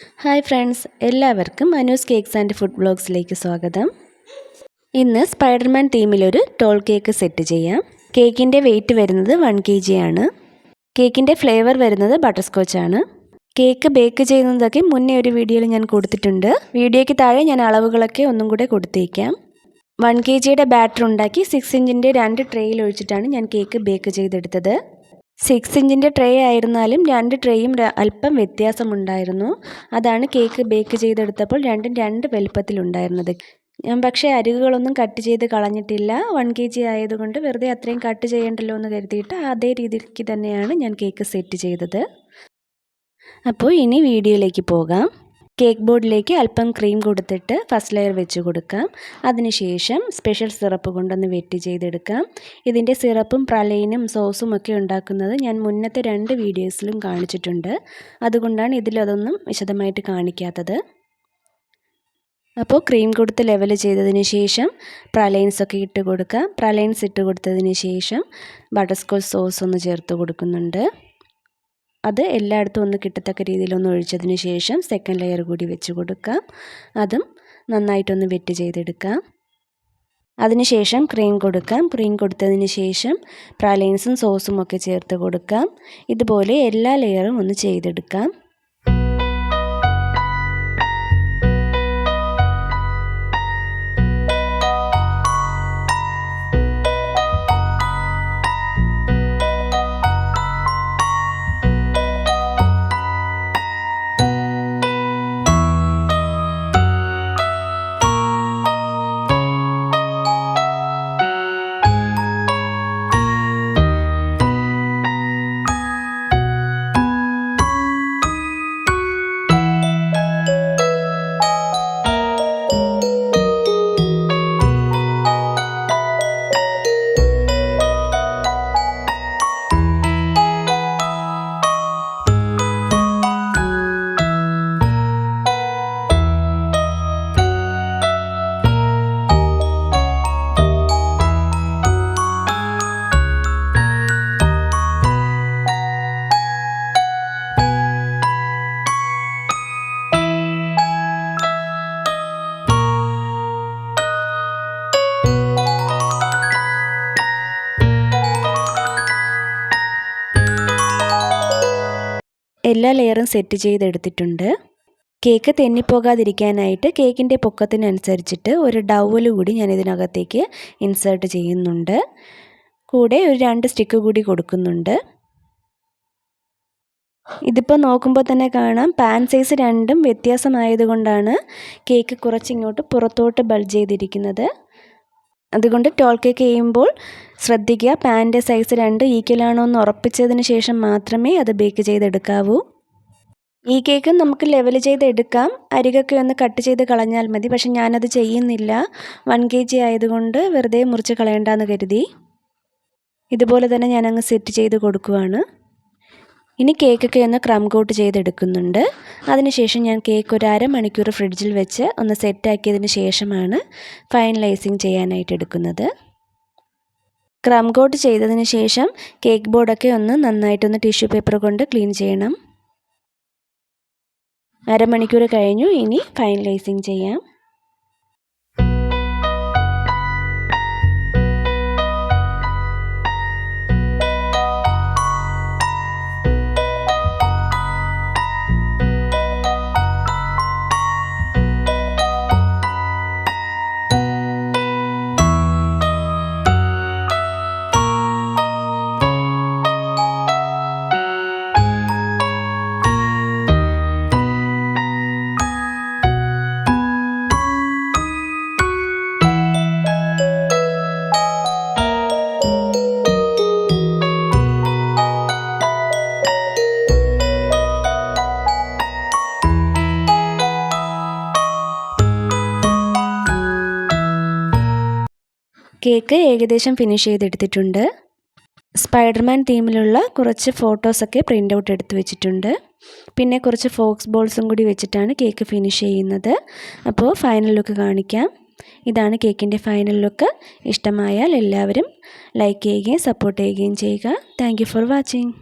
Hi friends, എല്ലാവർക്കും Manu's cakes and food വ്ളോഗ്സിലേക്ക് സ്വാഗതം. ഇന്ന് സ്പൈഡർമാൻ തീമിലൊരു ടോൾ കേക്ക് സെറ്റ് ചെയ്യാം. കേക്കിൻ്റെ വെയിറ്റ് വരുന്നത് 1 kg ആണ്. കേക്കിൻ്റെ ഫ്ലേവർ വരുന്നത് ബട്ടർ സ്കോച്ച് ആണ്. കേക്ക് ബേക്ക് ചെയ്യുന്നതൊക്കെ മുന്നേ ഒരു വീഡിയോയിൽ ഞാൻ കൊടുത്തിട്ടുണ്ട്. വീഡിയോയ്ക്ക് താഴെ ഞാൻ അളവുകളൊക്കെ ഒന്നും കൂടെ കൊടുത്തേക്കാം. 1 kgയുടെ ബാറ്റർ ഉണ്ടാക്കി 6 ഇഞ്ചിൻ്റെ 2 ട്രേയിൽ ഒഴിച്ചിട്ടാണ് ഞാൻ കേക്ക് ബേക്ക് ചെയ്തെടുത്തത്. 6 ഇഞ്ചിൻ്റെ ട്രേ ആയിരുന്നാലും 2 ട്രേയും അല്പം വ്യത്യാസമുണ്ടായിരുന്നു. അതാണ് കേക്ക് ബേക്ക് ചെയ്തെടുത്തപ്പോൾ രണ്ടും 2 വലുപ്പത്തിലുണ്ടായിരുന്നത്. ഞാൻ പക്ഷേ അരികുകളൊന്നും കട്ട് ചെയ്ത് കളഞ്ഞിട്ടില്ല. 1 kg ആയതുകൊണ്ട് വെറുതെ അത്രയും കട്ട് ചെയ്യണ്ടല്ലോ എന്ന് കരുതിയിട്ട് അതേ രീതിക്ക് തന്നെയാണ് ഞാൻ കേക്ക് സെറ്റ് ചെയ്തത്. അപ്പോൾ ഇനി വീഡിയോയിലേക്ക് പോകാം. കേക്ക് ബോർഡിലേക്ക് അല്പം ക്രീം കൊടുത്തിട്ട് ഫസ്റ്റ് ലെയർ വെച്ച് കൊടുക്കാം. അതിനുശേഷം സ്പെഷ്യൽ സിറപ്പ് കൊണ്ടൊന്ന് വെറ്റ് ചെയ്തെടുക്കാം. ഇതിൻ്റെ സിറപ്പും പ്രലൈനും സോസും ഒക്കെ ഉണ്ടാക്കുന്നത് ഞാൻ മുന്നത്തെ 2 വീഡിയോസിലും കാണിച്ചിട്ടുണ്ട്. അതുകൊണ്ടാണ് ഇതിലതൊന്നും വിശദമായിട്ട് കാണിക്കാത്തത്. അപ്പോൾ ക്രീം കൊടുത്ത് ലെവൽ ചെയ്തതിന് ശേഷം പ്രലൈൻസൊക്കെ ഇട്ട് കൊടുക്കാം. പ്രലൈൻസ് ഇട്ട് കൊടുത്തതിന് ശേഷം ബട്ടർ സ്കോച്ച് സോസ് ഒന്ന് ചേർത്ത് കൊടുക്കുന്നുണ്ട്. അത് എല്ലായിടത്തും ഒന്ന് കിട്ടത്തക്ക രീതിയിലൊന്ന് ഒഴിച്ചതിന് ശേഷം സെക്കൻഡ് ലെയർ കൂടി വെച്ച് കൊടുക്കാം. അതും നന്നായിട്ടൊന്ന് വെറ്റ് ചെയ്തെടുക്കാം. അതിനുശേഷം ക്രീം കൊടുക്കാം. ക്രീം കൊടുത്തതിന് ശേഷം പ്രലൈൻസും സോസും ഒക്കെ ചേർത്ത് കൊടുക്കാം. ഇതുപോലെ എല്ലാ ലെയറും ഒന്ന് ചെയ്തെടുക്കാം. എല്ലാ ലെയറും സെറ്റ് ചെയ്തെടുത്തിട്ടുണ്ട്. കേക്ക് തെന്നിപ്പോകാതിരിക്കാനായിട്ട് കേക്കിൻ്റെ പൊക്കത്തിനനുസരിച്ചിട്ട് ഒരു ടവൽ കൂടി ഞാൻ ഇതിനകത്തേക്ക് ഇൻസേർട്ട് ചെയ്യുന്നുണ്ട്. കൂടെ ഒരു 2 സ്റ്റിക്ക് കൂടി കൊടുക്കുന്നുണ്ട്. ഇതിപ്പോൾ നോക്കുമ്പോൾ തന്നെ കാണാം, പാൻ സൈസ് രണ്ടും വ്യത്യാസമായതുകൊണ്ടാണ് കേക്ക് കുറച്ചിങ്ങോട്ട് പുറത്തോട്ട് ബൾജ് ചെയ്തിരിക്കുന്നത്. അതുകൊണ്ട് ടോൾ കേക്ക് ചെയ്യുമ്പോൾ ശ്രദ്ധിക്കുക, പാനിൻ്റെ സൈസ് 2 ഈക്വലാണോ എന്ന് ഉറപ്പിച്ചതിന് ശേഷം മാത്രമേ അത് ബേക്ക് ചെയ്തെടുക്കാവൂ. ഈ കേക്ക് നമുക്ക് ലെവൽ ചെയ്തെടുക്കാം. അരികൊക്കെ ഒന്ന് കട്ട് ചെയ്ത് കളഞ്ഞാൽ മതി. പക്ഷെ ഞാനത് ചെയ്യുന്നില്ല. 1 kg ആയതുകൊണ്ട് വെറുതെ മുറിച്ച് കളയണ്ടെന്ന് കരുതി ഇതുപോലെ തന്നെ ഞാനങ്ങ് സെറ്റ് ചെയ്ത് കൊടുക്കുവാണ്. ഇനി കേക്കൊക്കെ ഒന്ന് ക്രം കോട്ട് ചെയ്തെടുക്കുന്നുണ്ട്. അതിനുശേഷം ഞാൻ കേക്ക് ഒരു അരമണിക്കൂർ ഫ്രിഡ്ജിൽ വെച്ച് ഒന്ന് സെറ്റാക്കിയതിന് ശേഷമാണ് ഫൈനലൈസിങ് ചെയ്യാനായിട്ട് എടുക്കുന്നത്. ക്രം കോട്ട് ചെയ്തതിന് ശേഷം കേക്ക് ബോർഡൊക്കെ ഒന്ന് നന്നായിട്ടൊന്ന് ടിഷ്യൂ പേപ്പർ കൊണ്ട് ക്ലീൻ ചെയ്യണം. അരമണിക്കൂർ കഴിഞ്ഞു. ഇനി ഫൈനലൈസിങ് ചെയ്യാം. കേക്ക് ഏകദേശം ഫിനിഷ് ചെയ്തെടുത്തിട്ടുണ്ട്. സ്പൈഡർമാൻ തീമിലുള്ള കുറച്ച് ഫോട്ടോസൊക്കെ പ്രിൻ്റ് ഔട്ട് എടുത്ത് വെച്ചിട്ടുണ്ട്. പിന്നെ കുറച്ച് ഫോക്സ് ബോൾസും കൂടി വെച്ചിട്ടാണ് കേക്ക് ഫിനിഷ് ചെയ്യുന്നത്. അപ്പോൾ ഫൈനൽ ലുക്ക് കാണിക്കാം. ഇതാണ് കേക്കിൻ്റെ ഫൈനൽ ലുക്ക്. ഇഷ്ടമായാൽ എല്ലാവരും ലൈക്ക് ചെയ്യുകയും സപ്പോർട്ട് ചെയ്യുകയും ചെയ്യുക. Thank you for watching.